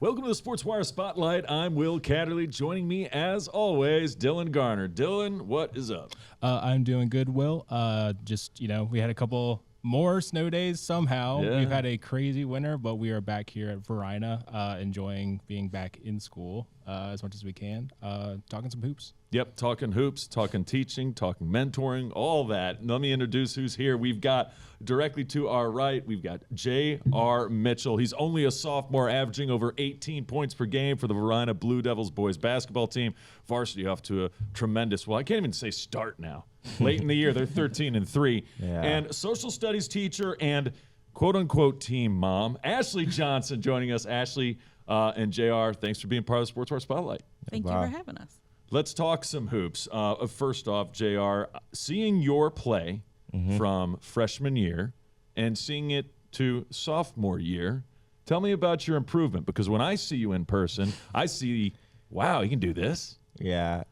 Welcome to the Sportswire Spotlight. I'm Will Catterley. Joining me, as always, Dylan Garner. Dylan, what is up? I'm doing good, Will. We had a couple more snow days somehow. Yeah. We've had a crazy winter, but we are back here at Varina, enjoying being back in school as much as we can, talking some hoops. Yep, talking hoops, talking teaching, talking mentoring, all that. Let me introduce who's here. We've got directly to our right, we've got J.R. Mitchell. He's only a sophomore, averaging over 18 points per game for the Varina Blue Devils boys basketball team. Varsity off to a tremendous, well, I can't even say start now. Late in the year, they're 13-3. Yeah. And social studies teacher and quote-unquote team mom, Ashley Johnson, joining us. Ashley and JR, thanks for being part of the Sportswire Spotlight. Thank you for having us. Let's talk some hoops. First off, JR, seeing your play from freshman year and seeing it to sophomore year, tell me about your improvement, because when I see you in person, I see, wow, you can do this. Yeah,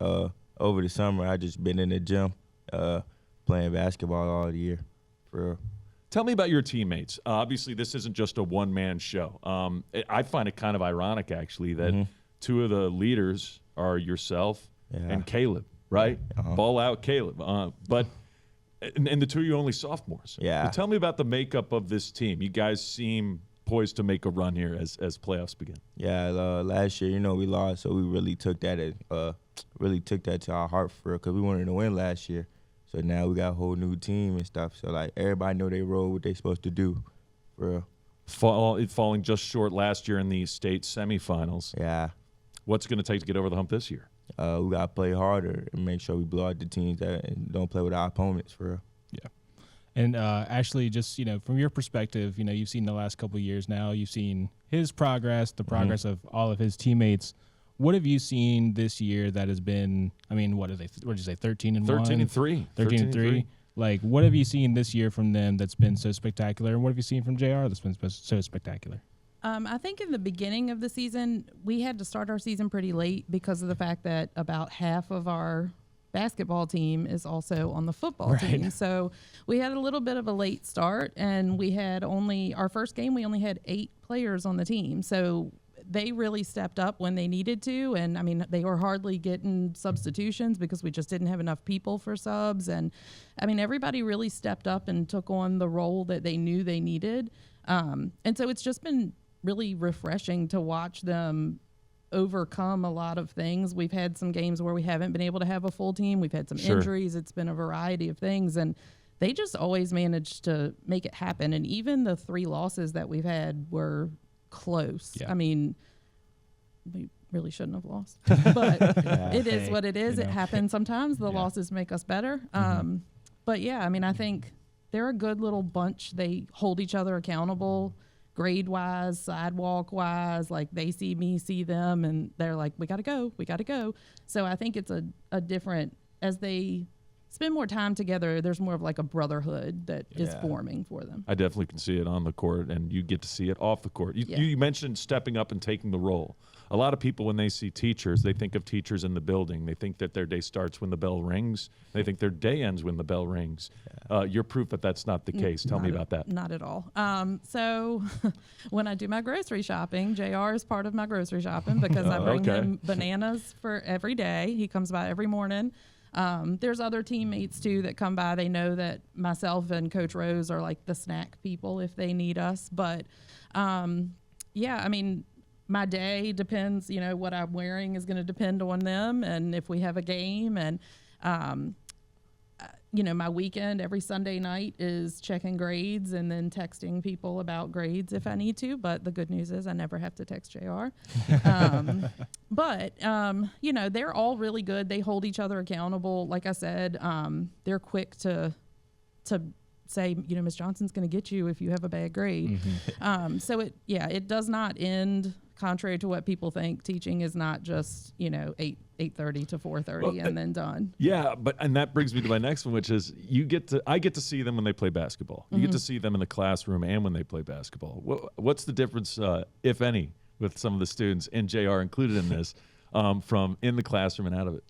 over the summer, I just been in the gym playing basketball all the year, for real. Tell me about your teammates. Obviously, this isn't just a one-man show. I find it kind of ironic, actually, that two of the leaders are yourself and Caleb, right? Ball out Caleb. But the two of you only sophomores. Yeah. So tell me about the makeup of this team. You guys seem poised to make a run here as playoffs begin. Yeah, last year, we lost, so we really took that to our heart, for real, because we wanted to win last year. So now we got a whole new team and stuff. So, everybody know they role, what they supposed to do, for real. Falling just short last year in the state semifinals. Yeah. What's going to take to get over the hump this year? We got to play harder and make sure we blow out the teams and don't play with our opponents, for real. Yeah. And Ashley, just, from your perspective, you've seen the last couple of years now. You've seen his progress, the progress of all of his teammates. What have you seen this year that has been, what did you say, 13-1? 13-3. 13-3. Like, what have you seen this year from them that's been so spectacular? And what have you seen from JR that's been so spectacular? I think in the beginning of the season, we had to start our season pretty late because of the fact that about half of our basketball team is also on the football team. So we had a little bit of a late start, and we had our first game, we only had 8 players on the team. So they really stepped up when they needed to. And they were hardly getting substitutions because we just didn't have enough people for subs. And everybody really stepped up and took on the role that they knew they needed. And so it's just been really refreshing to watch them overcome a lot of things. We've had some games where we haven't been able to have a full team. We've had some injuries. It's been a variety of things, and they just always managed to make it happen. And even the 3 losses that we've had were close. Yeah. We really shouldn't have lost, but it is what it is. It happens sometimes. The losses make us better. But yeah, I think they're a good little bunch. They hold each other accountable, grade-wise, sidewalk-wise. Like, they see me, see them, and they're like, we got to go. So I think it's a different, as they spend more time together, there's more of like a brotherhood that is forming for them. I definitely can see it on the court, and you get to see it off the court. You mentioned stepping up and taking the role. A lot of people, when they see teachers, they think of teachers in the building. They think that their day starts when the bell rings. They think their day ends when the bell rings. You're proof that that's not the case. Tell me about that. Not at all. So when I do my grocery shopping, JR is part of my grocery shopping because I bring him bananas for every day. He comes by every morning. There's other teammates, too, that come by. They know that myself and Coach Rose are like the snack people if they need us. But, my day depends, what I'm wearing is going to depend on them and if we have a game. And, my weekend every Sunday night is checking grades and then texting people about grades if I need to. But the good news is I never have to text JR. But they're all really good. They hold each other accountable. Like I said, they're quick to say, Ms. Johnson's going to get you if you have a bad grade. So it does not end. Contrary to what people think, teaching is not just 8:30 to 4:30 and then done. Yeah, and that brings me to my next one, which is I get to see them when they play basketball. You get to see them in the classroom and when they play basketball. What's the difference, if any, with some of the students, and JR included in this, from in the classroom and out of it?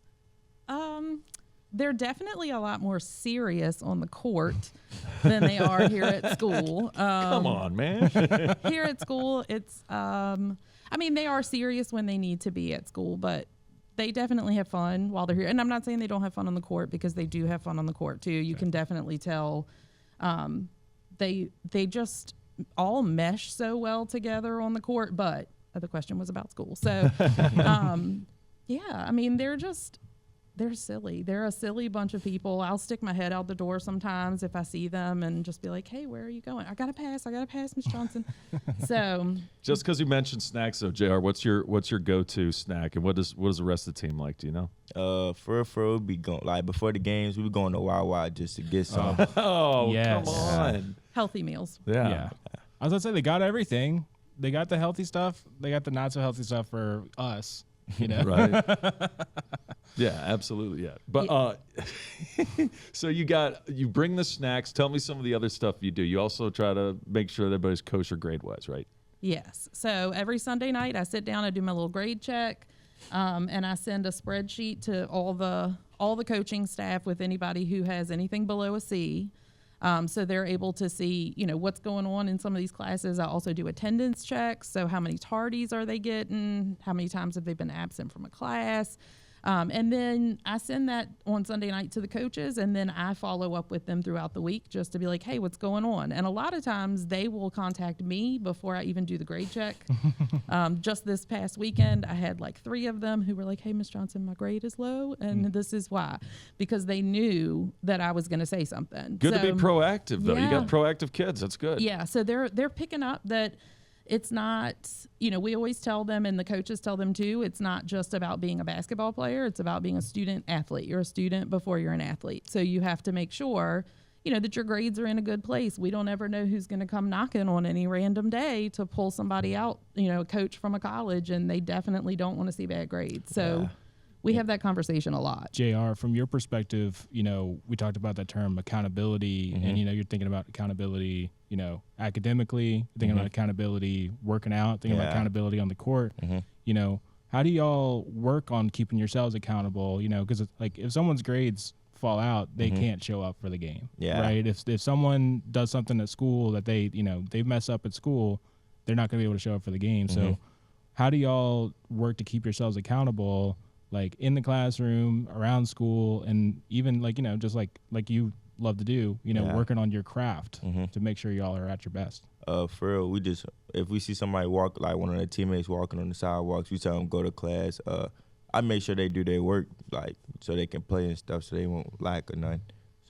they're definitely a lot more serious on the court than they are here at school. Come on, man. Here at school, it's, I mean, they are serious when they need to be at school, but they definitely have fun while they're here. And I'm not saying they don't have fun on the court, because they do have fun on the court too. You can definitely tell they just all mesh so well together on the court, but the question was about school. So, yeah, I mean, they're silly. They're a silly bunch of people. I'll stick my head out the door sometimes if I see them and just be like, hey, where are you going? I got to pass, Miss Johnson. So just because you mentioned snacks, though, JR, what's your go-to snack, and what is the rest of the team like? Do you know? For we'll be going, like, before the games, we be going to Wawa just to get some. Oh, Yes. come on. healthy meals. Yeah. I was gonna say they got everything. They got the healthy stuff. They got the not so healthy stuff for us. You know, Right. Yeah, absolutely. Yeah. But so you bring the snacks. Tell me some of the other stuff you do. You also try to make sure that everybody's kosher grade-wise, right? Yes. So every Sunday night, I sit down, I do my little grade check, and I send a spreadsheet to all the coaching staff with anybody who has anything below a C. So they're able to see, what's going on in some of these classes. I also do attendance checks. So how many tardies are they getting? How many times have they been absent from a class? And then I send that on Sunday night to the coaches, and then I follow up with them throughout the week just to be like, hey, what's going on? And a lot of times they will contact me before I even do the grade check. Just this past weekend, I had like 3 of them who were like, hey, Miss Johnson, my grade is low, and this is why. Because they knew that I was going to say something. Good to be proactive, though. You Yeah. got proactive kids. That's good. Yeah, so they're picking up that it's not, we always tell them, and the coaches tell them too, it's not just about being a basketball player, it's about being a student athlete. You're a student before you're an athlete. So you have to make sure, that your grades are in a good place. We don't ever know who's going to come knocking on any random day to pull somebody out, a coach from a college, and they definitely don't want to see bad grades. So we have that conversation a lot. JR, from your perspective, we talked about that term accountability, and you're thinking about accountability, academically, you're thinking about accountability working out, thinking about accountability on the court. How do y'all work on keeping yourselves accountable? Because like if someone's grades fall out, they can't show up for the game. Yeah. Right. If someone does something at school that they mess up at school, they're not going to be able to show up for the game. So how do y'all work to keep yourselves accountable? Like in the classroom, around school, and even just like you love to do, working on your craft to make sure y'all are at your best. For real, if we see somebody walk, like one of their teammates walking on the sidewalks, we tell them go to class. I make sure they do their work, like so they can play and stuff, so they won't lack or nothing.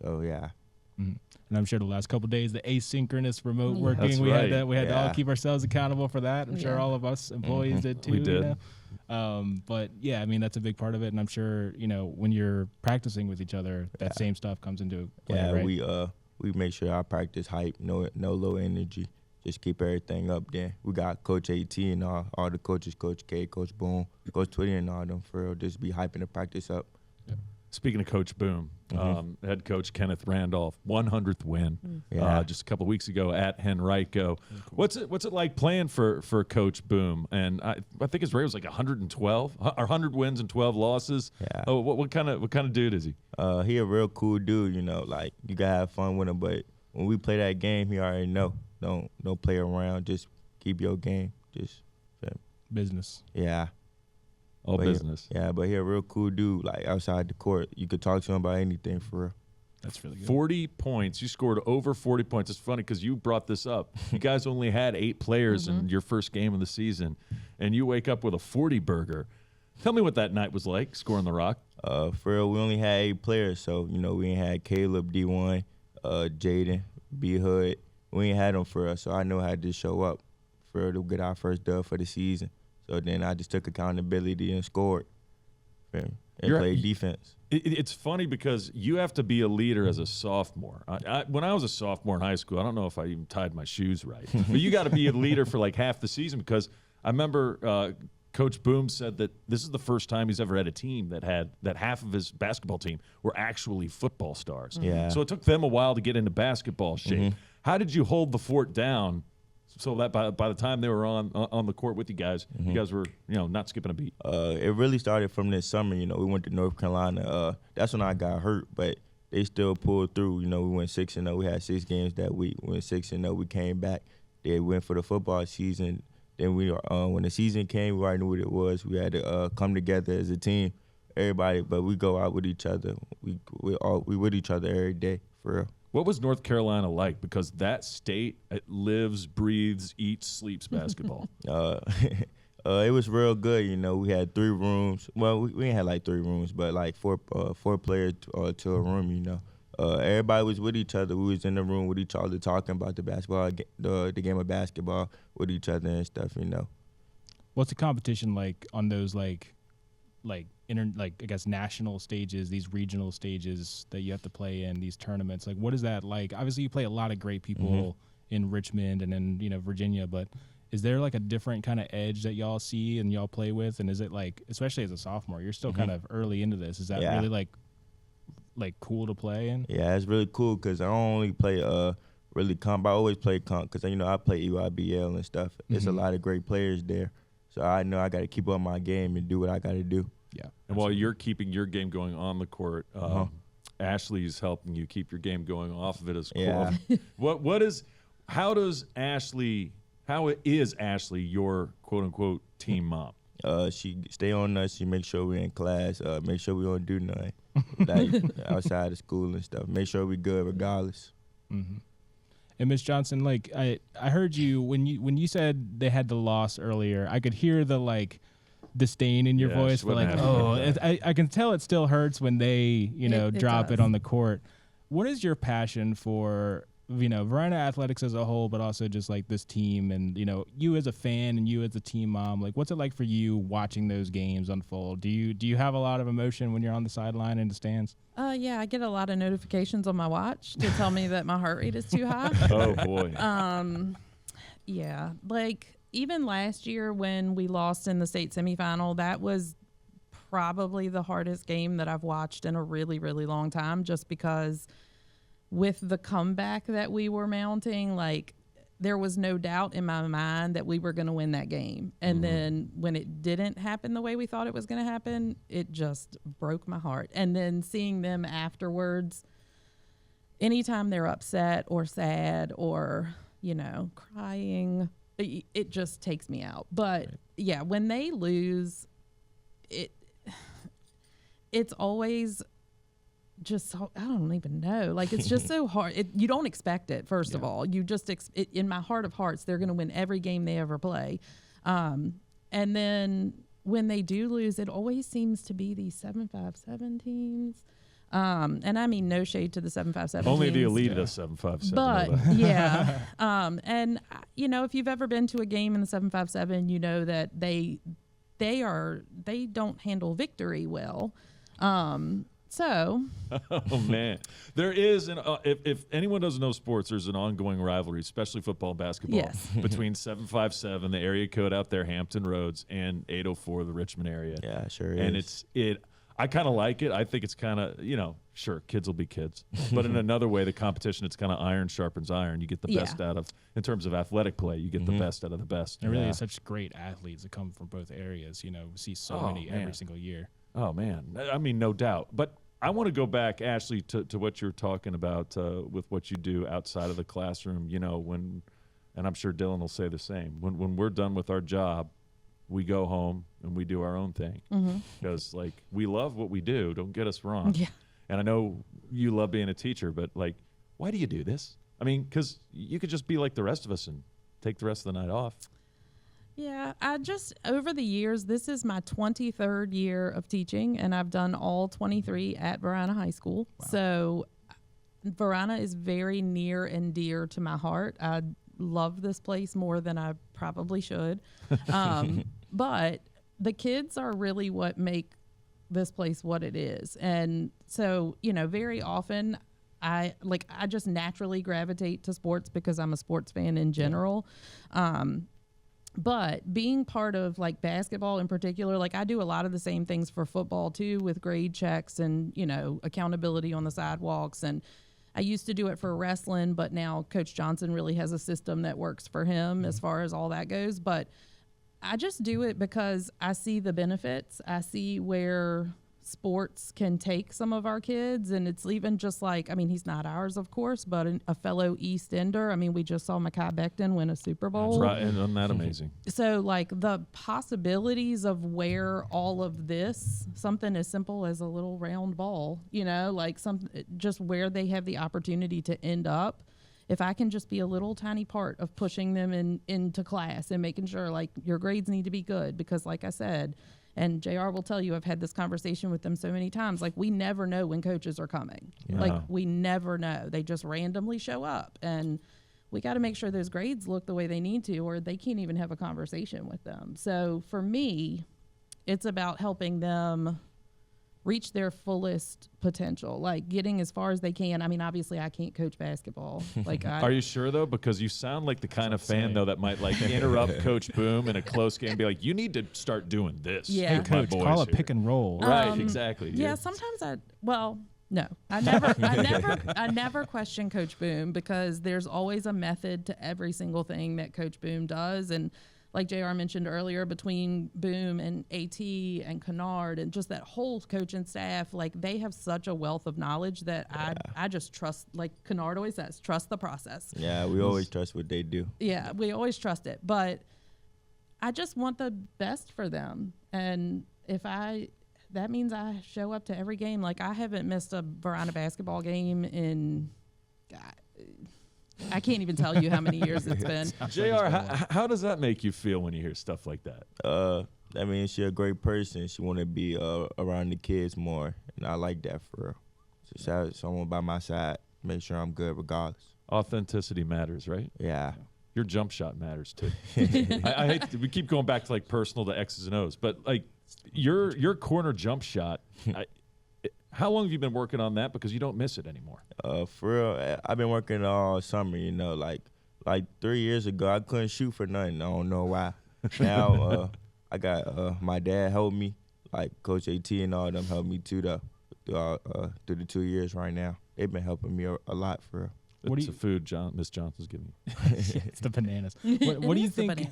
So yeah. And I'm sure the last couple of days, the asynchronous remote working, That's we right. had to all keep ourselves accountable for that. I'm sure Yeah. all of us employees did too. We did. But yeah, I mean, that's a big part of it. And I'm sure, when you're practicing with each other, that same stuff comes into play, Yeah, right? we make sure our practice hype, no low energy, just keep everything up there. We got Coach AT and all the coaches, Coach K, Coach Boone, Coach Twitty and all them, for real, just be hyping the practice up. Speaking of Coach Boom, head coach Kenneth Randolph, 100th win Yeah. just a couple weeks ago at Henrico. What's it like playing for Coach Boom? And I think his rate was like 112, or 100 wins and 12 losses. Yeah. Oh, what kind of dude is he? He a real cool dude, like you gotta have fun with him. But when we play that game, he already know. Don't play around. Just keep your game. Just Business. yeah. All But business. But he a real cool dude. Like outside the court, you could talk to him about anything, for real. That's really good. 40 points. You scored over 40 points. It's funny because you brought this up. You guys only had 8 players in your first game of the season, and you wake up with a 40 burger. Tell me what that night was like, scoring the rock. For real, we only had 8 players, so we ain't had Caleb, D1, Jaden, B Hood. We ain't had them for us, so I know how to just show up for real to get our first dub for the season. So then I just took accountability and scored, and played defense. It's funny because you have to be a leader as a sophomore. When I was a sophomore in high school, I don't know if I even tied my shoes right, but you got to be a leader for like half the season, because I remember Coach Boom said that this is the first time he's ever had a team that half of his basketball team were actually football stars. Yeah. So it took them a while to get into basketball shape. How did you hold the fort down so that by the time they were on the court with you guys, you guys were not skipping a beat. It really started from this summer. We went to North Carolina. That's when I got hurt, but they still pulled through. We went 6-0. We had 6 games that week. We went 6-0. We came back. They went for the football season. Then when the season came, we already knew what it was. We had to come together as a team, everybody. But we go out with each other. We with each other every day, for real. What was North Carolina like? Because that state, it lives, breathes, eats, sleeps basketball. It was real good. We had 3 rooms. Well, we didn't have like 3 rooms, but like four players to a room. Everybody was with each other. We was in the room with each other talking about the basketball, the game of basketball with each other and stuff. What's the competition like on those I guess national stages, these regional stages that you have to play in, these tournaments? Like, what is that like? Obviously, you play a lot of great people in Richmond and in Virginia, but is there like a different kind of edge that y'all see and y'all play with? And is it like, especially as a sophomore, you're still kind of early into this, is that really like cool to play in? Yeah, it's really cool because I don't only play really comp. I always play comp because I play EYBL and stuff. There's a lot of great players there, so I know I got to keep up my game and do what I got to do. Yeah. And while you're keeping your game going on the court, Ashley's helping you keep your game going off of it as well. Yeah. How is Ashley your quote unquote team mom? She stay on us. She make sure we're in class. Make sure we don't do nothing like outside of school and stuff. Make sure we good regardless. Mm-hmm. And Ms. Johnson, like I heard you when you said they had the loss earlier. I could hear the disdain in your voice, but I can tell it still hurts when they drop it on the court. What is your passion for Varina athletics as a whole, but also just like this team and you as a fan and you as a team mom? Like, what's it like for you watching those games unfold? Do you have a lot of emotion when you're on the sideline in the stands? Yeah, I get a lot of notifications on my watch to tell me that my heart rate is too high. Oh boy. Yeah, like even last year when we lost in the state semifinal, that was probably the hardest game that I've watched in a really, really long time, just because with the comeback that we were mounting, like there was no doubt in my mind that we were going to win that game. And then when it didn't happen the way we thought it was going to happen, it just broke my heart. And then seeing them afterwards, anytime they're upset or sad or, crying, it just takes me out. But yeah, when they lose, it's always just so, I don't even know. Like, it's just so hard. You don't expect it, first of all. You just, in my heart of hearts, they're going to win every game they ever play. And then when they do lose, it always seems to be these 7-5-7 teams. And I mean, no shade to the 7-5-7 Only teams. the elite of 7-5-7. But, yeah. And, if you've ever been to a game in the 7-5-7, you know that they don't handle victory well. So, oh man, there is if anyone doesn't know sports, there's an ongoing rivalry, especially football and basketball, between 757, the area code out there, Hampton Roads, and 804, the Richmond area. Yeah, sure is. And I kind of like it. I think it's kind of, sure, kids will be kids, but in another way, the competition, it's kind of iron sharpens iron. You get the best out of, in terms of athletic play, you get the best out of the best. There really is such great athletes that come from both areas. We see so many every single year. Oh, man. I mean, no doubt. But I want to go back, Ashley, to what you're talking about with what you do outside of the classroom, and I'm sure Dylan will say the same. When we're done with our job, we go home and we do our own thing. Because, we love what we do. Don't get us wrong. Yeah. And I know you love being a teacher, but, why do you do this? I mean, because you could just be like the rest of us and take the rest of the night off. Yeah, over the years, this is my 23rd year of teaching, and I've done all 23 at Varina High School. Wow. So Varina is very near and dear to my heart. I love this place more than I probably should. But the kids are really what make this place what it is. And so, very often I just naturally gravitate to sports because I'm a sports fan in general. But being part of basketball in particular, I do a lot of the same things for football too, with grade checks and, accountability on the sidewalks. And I used to do it for wrestling, but now Coach Johnson really has a system that works for him as far as all that goes. But I just do it because I see the benefits. I see where sports can take some of our kids, and it's even just like, I mean, he's not ours, of course, but a fellow East Ender. I mean, we just saw Mekhi Becton win a Super Bowl. Right, and isn't that amazing? So, like, the possibilities of where all of this, something as simple as a little round ball, you know, like just where they have the opportunity to end up. If I can just be a little tiny part of pushing them into class and making sure, like, your grades need to be good, because, like I said, and JR will tell you, I've had this conversation with them so many times, like, we never know when coaches are coming. Yeah. Like, we never know. They just randomly show up. And we got to make sure those grades look the way they need to, or they can't even have a conversation with them. So for me, it's about helping them reach their fullest potential, like getting as far as they can. I mean, obviously I can't coach basketball. Like, Are you sure though? Because you sound like the kind of fan though that might like interrupt Coach Boom in a close game and be like, "You need to start doing this." Yeah. Hey, coach, call a pick and roll. Right, exactly. Yeah, sometimes no, I never question Coach Boom, because there's always a method to every single thing that Coach Boom does. And like JR mentioned earlier, between Boom and AT and Kennard and just that whole coaching staff, like, they have such a wealth of knowledge that I just trust, like Kennard always says, trust the process. Yeah, we always trust what they do. Yeah, we always trust it. But I just want the best for them. And that means I show up to every game. Like, I haven't missed a Varina basketball game in, God, I can't even tell you how many years it's been. JR, how does that make you feel when you hear stuff like that? I mean, she's a great person. She want to be around the kids more, and I like that for her. Just have someone by my side, make sure I'm good regardless. Authenticity matters, right? Yeah. Your jump shot matters too. I hate we keep going back to like personal to X's and O's, but like your corner jump shot. How long have you been working on that? Because you don't miss it anymore. For real, I've been working all summer. You know, like 3 years ago, I couldn't shoot for nothing. I don't know why. Now I got my dad helped me, like Coach AT and all them helped me too. Through the 2 years right now, they've been helping me a lot for real. It's the food Miss Johnson's giving you. It's the bananas. What do you think?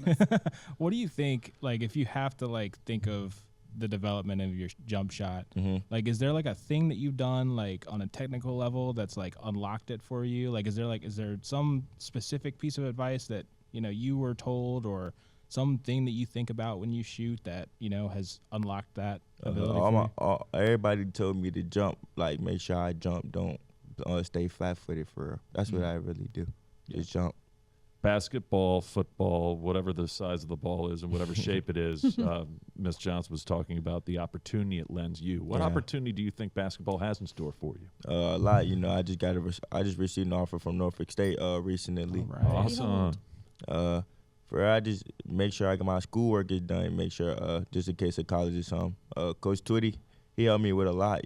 What do you think? Like, if you have to like think of the development of your jump shot, like, is there like a thing that you've done like on a technical level that's like unlocked it for you? Like, is there some specific piece of advice that you were told, or something that you think about when you shoot that has unlocked that ability? Everybody told me to jump, like make sure I jump, don't stay flat-footed for real. That's what I really do. Just jump. Basketball, football, whatever the size of the ball is and whatever shape it is, Miss Johnson was talking about the opportunity it lends you. What opportunity do you think basketball has in store for you? A lot. I just received an offer from Norfolk State recently. All right. Awesome. I just make sure I get my schoolwork is done. Make sure just in case of college or something. Coach Twitty, he helped me with a lot.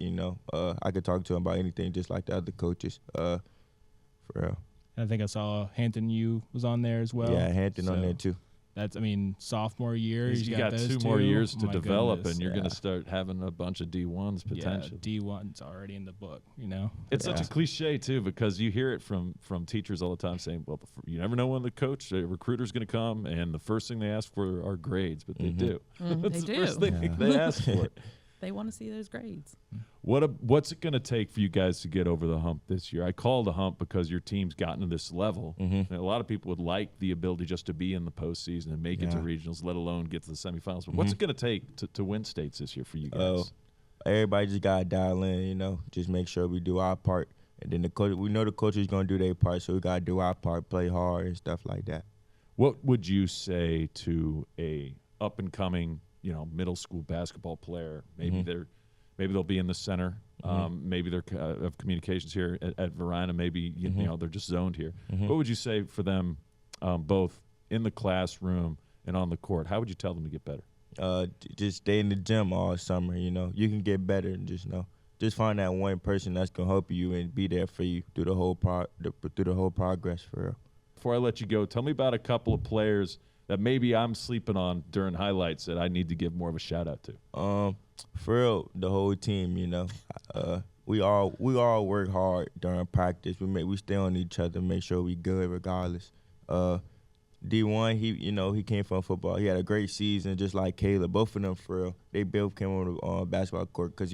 I could talk to him about anything, just like the other coaches. For real. I think I saw Hampton U was on there as well. Yeah, Hampton on there too. That's, sophomore year. You got 2 more years to develop, goodness. and you're going to start having a bunch of D1s potentially. Yeah, D1's already in the book, It's such a cliche, too, because you hear it from teachers all the time saying, well, you never know when the recruiter's going to come, and the first thing they ask for are grades, but they do. That's They the first do. thing they ask for. They want to see those grades. What's it going to take for you guys to get over the hump this year? I call it a hump because your team's gotten to this level. And a lot of people would like the ability just to be in the postseason and make it to regionals, let alone get to the semifinals. But what's it going to take to win states this year for you guys? Everybody just got to dial in, just make sure we do our part. And then we know the coach is going to do their part, so we got to do our part, play hard and stuff like that. What would you say to a up-and-coming middle school basketball player? Maybe they'll be in the center. Maybe they're of communications here at Varina. Maybe they're just zoned here. What would you say for them, both in the classroom and on the court? How would you tell them to get better? Just stay in the gym all summer. You can get better, and just find that one person that's gonna help you and be there for you through the whole progress for real. Before I let you go, tell me about a couple of players that maybe I'm sleeping on during highlights that I need to give more of a shout out to. For real, the whole team, we all work hard during practice. We stay on each other, make sure we good regardless. D1, he came from football. He had a great season, just like Caleb. Both of them, for real, they both came on the basketball court because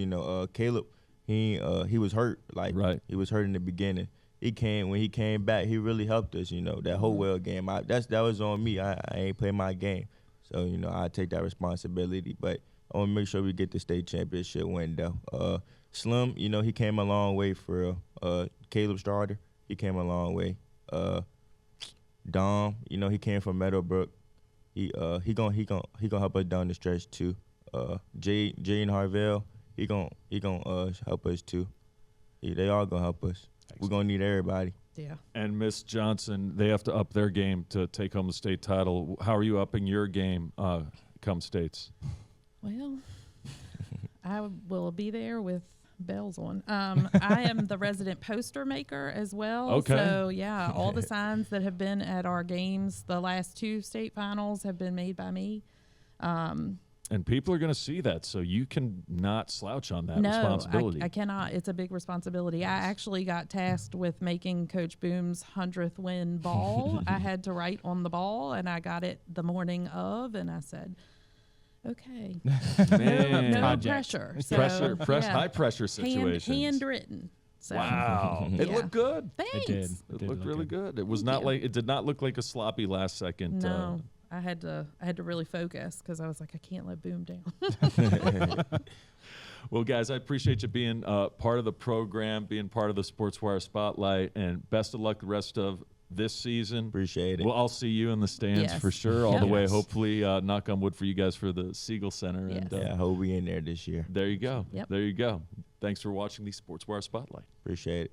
Caleb, he was hurt. Right. He was hurt in the beginning. When he came back, he really helped us. That whole well game. That was on me. I ain't play my game, so I take that responsibility. But I want to make sure we get the state championship win though. Slim, he came a long way for real. Caleb Starter, he came a long way. Dom, he came from Meadowbrook. He gonna help us down the stretch too. Jay and Harvell, he gonna help us too. They all gonna help us. We're gonna need everybody. Yeah. And Miss Johnson, they have to up their game to take home the state title. How are you upping your game come states? Well, I will be there with bells on. I am the resident poster maker as well. Okay. So, yeah, all the signs that have been at our games, the last 2 state finals, have been made by me. And people are going to see that, so you can not slouch on that No, responsibility. I cannot. It's a big responsibility. I actually got tasked with making Coach Boom's 100th win ball. I had to write on the ball, and I got it the morning of, and I said, okay. Man. No Project. pressure. So, yeah. High pressure situations. Handwritten. So. Wow. It Yeah. looked good. Thanks. It did. It did looked look really good. good. It was not like, it did not look like a sloppy last second. No, I had to really focus because I was like, I can't let Boom down. Well, guys, I appreciate you being part of the program, being part of the Sportswire Spotlight, and best of luck the rest of this season. Appreciate it. Well, I'll see you in the stands Yes. for sure, all Yep. the way. Yes. Hopefully, knock on wood for you guys for the Siegel Center. Yes. And Yeah, I hope we in there this year. there you go. Yep. There you go. Thanks for watching the Sportswire Spotlight. Appreciate it.